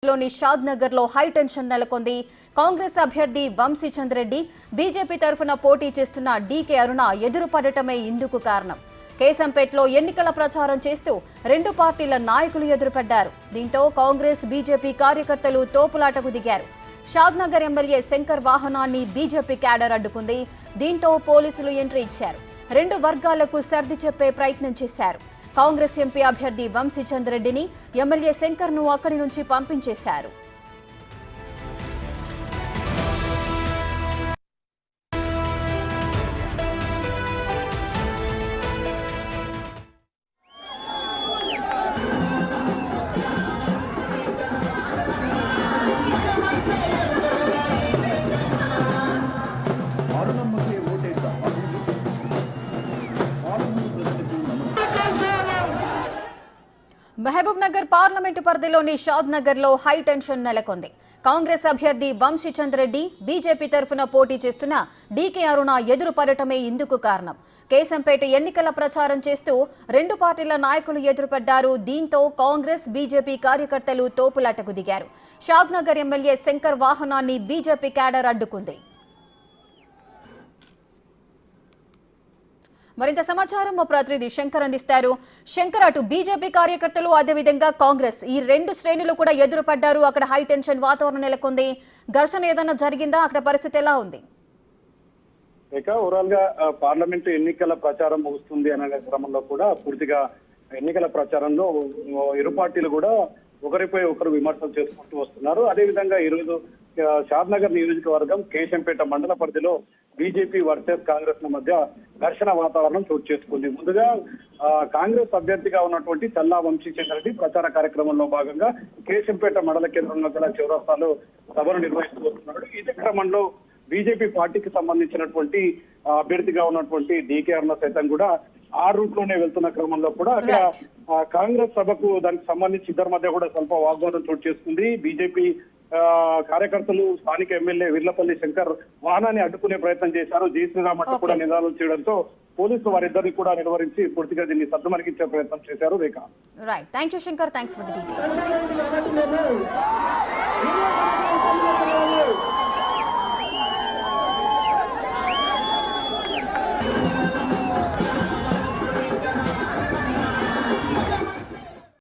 లోని షాద్ నగర్ లో high tension నెలకొంది. కాంగ్రెస్ అభ్యర్థి వంశీచంద్ర రెడ్డి బీజేపీ తరఫున పోటీ చేస్తున్న డీకే అరుణ ఎదురుపడటమే ఇందుకు కారణం. కేశంపేటలో ఎన్నికల ప్రచారం చేస్తూ రెండు పార్టీల నాయకులు ఎదురుపడ్డారు. దీంతో కాంగ్రెస్ బీజేపీ కార్యకర్తలు తోపులాటకు దిగారు. షాద్ నగర్ ఎమ్మెల్యే శంకర్ వాహనాన్ని బీజేపీ క్యాడర్ అడ్డుకుంది. దీంతో పోలీసులు ఎంట్రీ ఇచ్చారు. రెండు వర్గాలకు సర్ది చెప్పే ప్రయత్నం చేశారు. కాంగ్రెస్ ఎంపీ అభ్యర్థి వంశీచంద్ర రెడ్డిని ఎమ్మెల్యే శంకర్ ను అక్కడి నుంచి పంపించేశారు. మహబూబ్ నగర్ పార్లమెంటు పరిధిలోని షాద్ నగర్ లో హై టెన్షన్ నెలకొంది. కాంగ్రెస్ అభ్యర్థి వంశీచంద్ర రెడ్డి బీజేపీ తరఫున పోటీ చేస్తున్న డీకే అరుణ ఎదురుపడటమే ఇందుకు కారణం. కేశంపేట ఎన్నికల ప్రచారం చేస్తూ రెండు పార్టీల నాయకులు ఎదురుపడ్డారు. దీంతో కాంగ్రెస్ బీజేపీ కార్యకర్తలు తోపులాటకు దిగారు. షాద్ నగర్ ఎమ్మెల్యే శంకర్ వాహనాన్ని బీజేపీ క్యాడర్ అడ్డుకుంది. మరింత సమాచారం మా ప్రతినిధి శంకర్ అందిస్తారు. శంకర్, అటు బీజేపీ కార్యకర్తలు అదేవిధంగా కాంగ్రెస్ ఈ రెండు శ్రేణులు కూడా ఎదురుపడ్డారు. అక్కడ హై టెన్షన్ వాతావరణం నెలకొంది. ఘర్షణ ఏదైనా జరిగిందా? అక్కడ పరిస్థితి ఎలా ఉంది? ఇక ఓవరాల్ గా పార్లమెంటు ఎన్నికల ప్రచారం ముగుస్తుంది అనే క్రమంలో కూడా పూర్తిగా ఎన్నికల ప్రచారంలో ఇరు పార్టీలు కూడా ఒకరిపై ఒకరు విమర్శలు చేసుకుంటూ వస్తున్నారు. అదేవిధంగా ఈరోజు షాద్ నగర్ నియోజకవర్గం కేశంపేట మండల పరిధిలో బీజేపీ వర్సెస్ కాంగ్రెస్ మధ్య ఘర్షణ వాతావరణం చోటు చేసుకుంది. ముందుగా కాంగ్రెస్ అభ్యర్థిగా ఉన్నటువంటి చల్లా వంశీచంద్ర రెడ్డి ప్రచార కార్యక్రమంలో భాగంగా కేశంపేట మండల కేంద్రంలో గల చౌరస్తాలో సభను నిర్వహిస్తూ వస్తున్నాడు. ఇదే క్రమంలో బీజేపీ పార్టీకి సంబంధించినటువంటి అభ్యర్థిగా ఉన్నటువంటి డీకే అరుణ సైతం కూడా ఆ రూట్ లోనే వెళ్తున్న క్రమంలో కూడా అక్కడ కాంగ్రెస్ సభకు దానికి సంబంధించి ఇద్దరి మధ్య కూడా స్వల్ప వాగ్వాదం చోటు చేసుకుంది. బీజేపీ కార్యకర్తలు స్థానిక ఎమ్మెల్యే విర్లపల్లి శంకర్ వాహనాన్ని అడ్డుకునే ప్రయత్నం చేశారు. జై శ్రీరామ్ అంటూ కూడా నినాదాలు చేయడంతో పోలీసులు వారిద్దరిని కూడా నిలువరించి పూర్తిగా దీన్ని సద్దుమణిగించే ప్రయత్నం చేశారు. Rekha, right, thank you Shankar, thanks for the details.